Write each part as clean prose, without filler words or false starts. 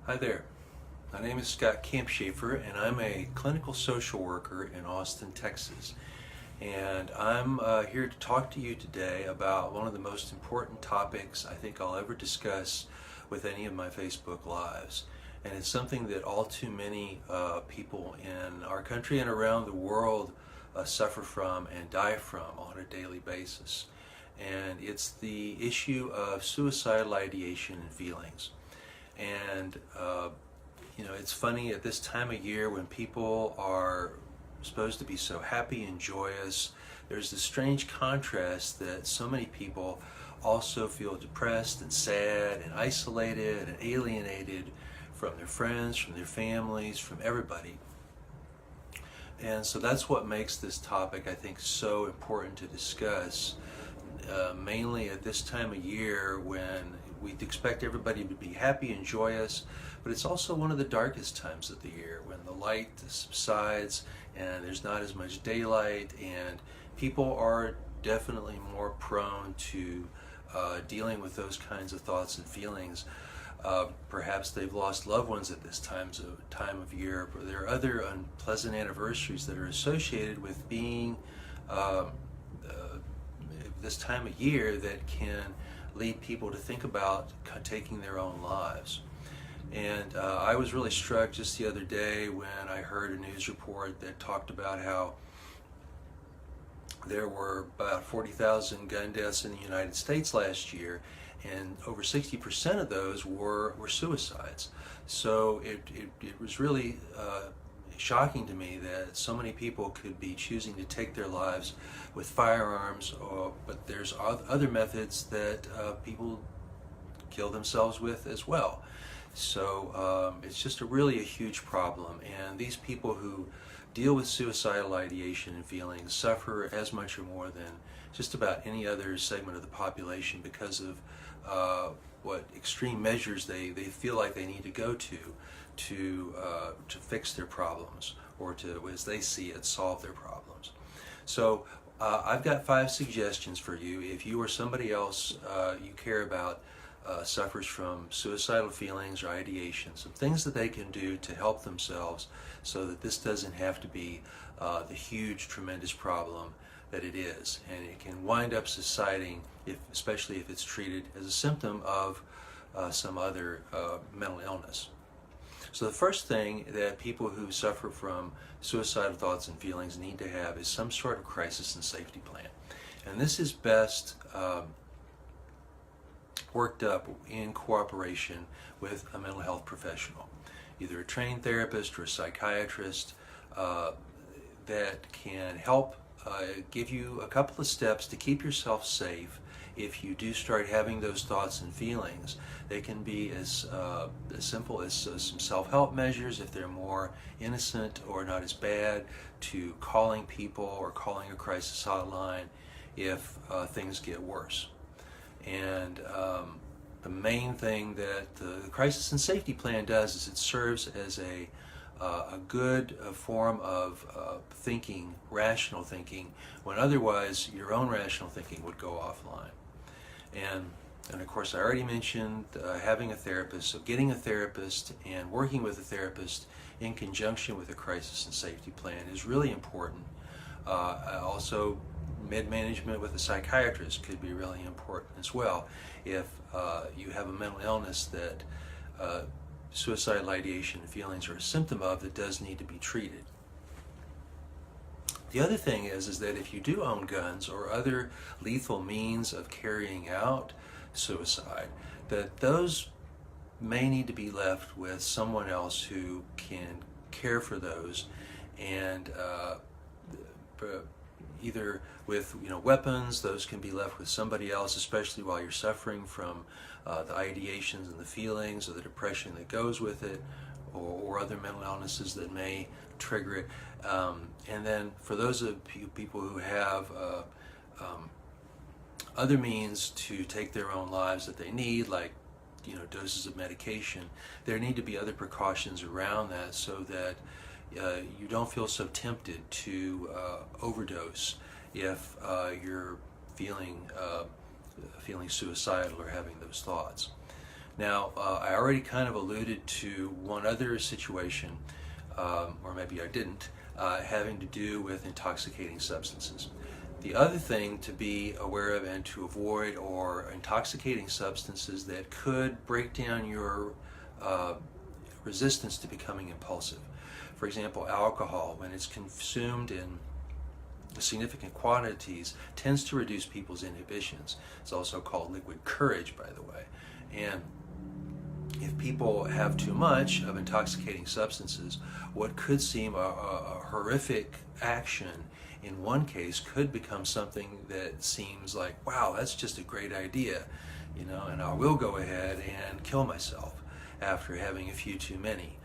Hi there. My name is Scott Campshafer, and I'm a clinical social worker in Austin, Texas. And I'm here to talk to you today about one of the most important topics I think I'll ever discuss with any of my Facebook Lives. And it's something that all too many people in our country and around the world suffer from and die from on a daily basis. And it's the issue of suicidal ideation and feelings. And it's funny at this time of year when people are supposed to be so happy and joyous. There's this strange contrast that so many people also feel depressed and sad and isolated and alienated from their friends, from their families, from everybody. And so that's what makes this topic, I think, so important to discuss, mainly at this time of year when we'd expect everybody to be happy and joyous, but it's also one of the darkest times of the year when the light subsides and there's not as much daylight, and people are definitely more prone to dealing with those kinds of thoughts and feelings. Perhaps they've lost loved ones at this time of year, but there are other unpleasant anniversaries that are associated with being this time of year that can lead people to think about taking their own lives. And I was really struck just the other day when I heard a news report that talked about how there were about 40,000 gun deaths in the United States last year, and over 60% of those were suicides. So it was really shocking to me that so many people could be choosing to take their lives with firearms, but there's other methods that people kill themselves with as well. So it's just really a huge problem, and these people who deal with suicidal ideation and feelings suffer as much or more than just about any other segment of the population because of what extreme measures they feel like they need to go to fix their problems, or to, as they see it, solve their problems. So I've got 5 suggestions for you if you or somebody else you care about suffers from suicidal feelings or ideation, some things that they can do to help themselves so that this doesn't have to be the huge, tremendous problem that it is. And it can wind up subsiding, especially if it's treated as a symptom of some other mental illness. So the first thing that people who suffer from suicidal thoughts and feelings need to have is some sort of crisis and safety plan. And this is best worked up in cooperation with a mental health professional, either a trained therapist or a psychiatrist that can help give you a couple of steps to keep yourself safe if you do start having those thoughts and feelings. They can be as simple as some self-help measures if they're more innocent or not as bad, to calling people or calling a crisis hotline if things get worse. And the main thing that the crisis and safety plan does is it serves as a good form of thinking, rational thinking, when otherwise your own rational thinking would go offline. And of course, I already mentioned having a therapist, so getting a therapist and working with a therapist in conjunction with a crisis and safety plan is really important. Also, management with a psychiatrist could be really important as well if you have a mental illness that suicidal ideation and feelings are a symptom of that does need to be treated. The other thing is that if you do own guns or other lethal means of carrying out suicide, that those may need to be left with someone else who can care for those, and either with weapons, those can be left with somebody else, especially while you're suffering from the ideations and the feelings or the depression that goes with it, or other mental illnesses that may trigger it. And then for those of you people who have other means to take their own lives that they need, like doses of medication, there need to be other precautions around that so that you don't feel so tempted to overdose if you're feeling suicidal or having those thoughts. Now, I already kind of alluded to one other situation, or maybe I didn't, having to do with intoxicating substances. The other thing to be aware of and to avoid are intoxicating substances that could break down your resistance to becoming impulsive. For example, alcohol, when it's consumed in significant quantities, tends to reduce people's inhibitions. It's also called liquid courage, by the way. And if people have too much of intoxicating substances, what could seem a horrific action in one case could become something that seems like, wow, that's just a great idea, and I will go ahead and kill myself after having a few too many.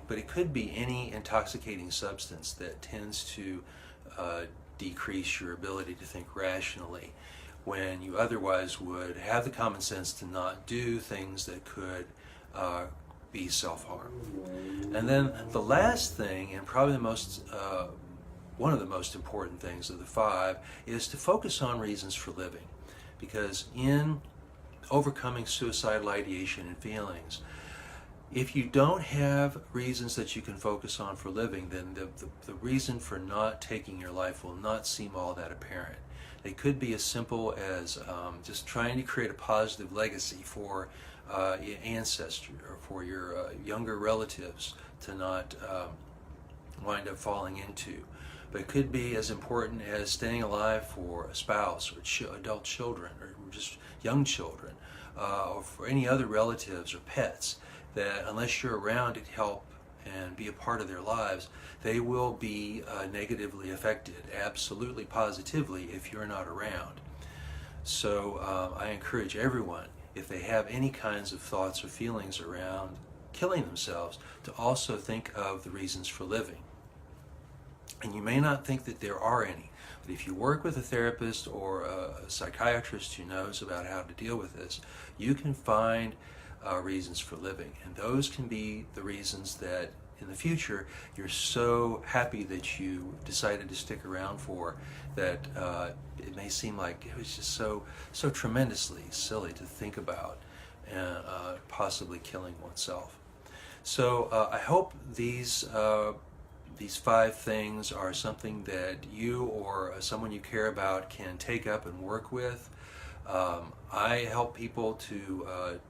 But it could be any intoxicating substance that tends to decrease your ability to think rationally when you otherwise would have the common sense to not do things that could be self-harm. And then the last thing, and probably one of the most important things of the 5, is to focus on reasons for living. Because in overcoming suicidal ideation and feelings, if you don't have reasons that you can focus on for living, then the reason for not taking your life will not seem all that apparent. They could be as simple as just trying to create a positive legacy for your ancestry or for your younger relatives to not wind up falling into. But it could be as important as staying alive for a spouse or adult children or just young children or for any other relatives or pets that unless you're around to help and be a part of their lives, they will be negatively affected, absolutely positively, if you're not around. So I encourage everyone, if they have any kinds of thoughts or feelings around killing themselves, to also think of the reasons for living. And you may not think that there are any, but if you work with a therapist or a psychiatrist who knows about how to deal with this, you can find reasons for living. And those can be the reasons that in the future you're so happy that you decided to stick around for, that it may seem like it was just so tremendously silly to think about possibly killing oneself. So I hope these 5 things are something that you or someone you care about can take up and work with. I help people to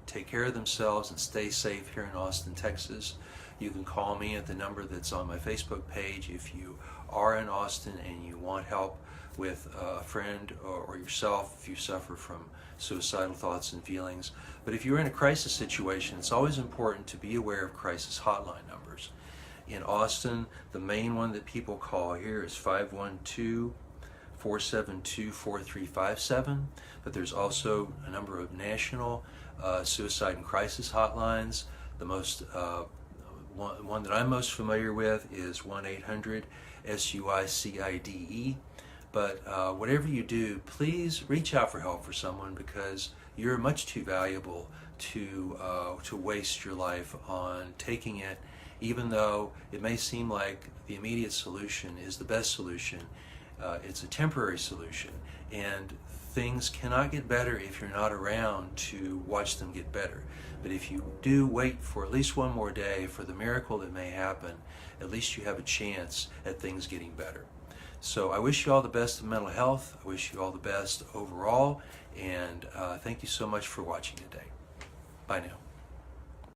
take care of themselves and stay safe here in Austin, Texas. You can call me at the number that's on my Facebook page if you are in Austin and you want help with a friend or yourself if you suffer from suicidal thoughts and feelings. But if you're in a crisis situation, it's always important to be aware of crisis hotline numbers. In Austin, the main one that people call here is 512-472-4357, but there's also a number of national suicide and crisis hotlines. The most one that I'm most familiar with is 1-800-SUICIDE. But whatever you do, please reach out for help for someone, because you're much too valuable to waste your life on taking it, even though it may seem like the immediate solution is the best solution. It's a temporary solution, and things cannot get better if you're not around to watch them get better. But if you do wait for at least one more day for the miracle that may happen, at least you have a chance at things getting better. So I wish you all the best of mental health. I wish you all the best overall, and thank you so much for watching today. Bye now.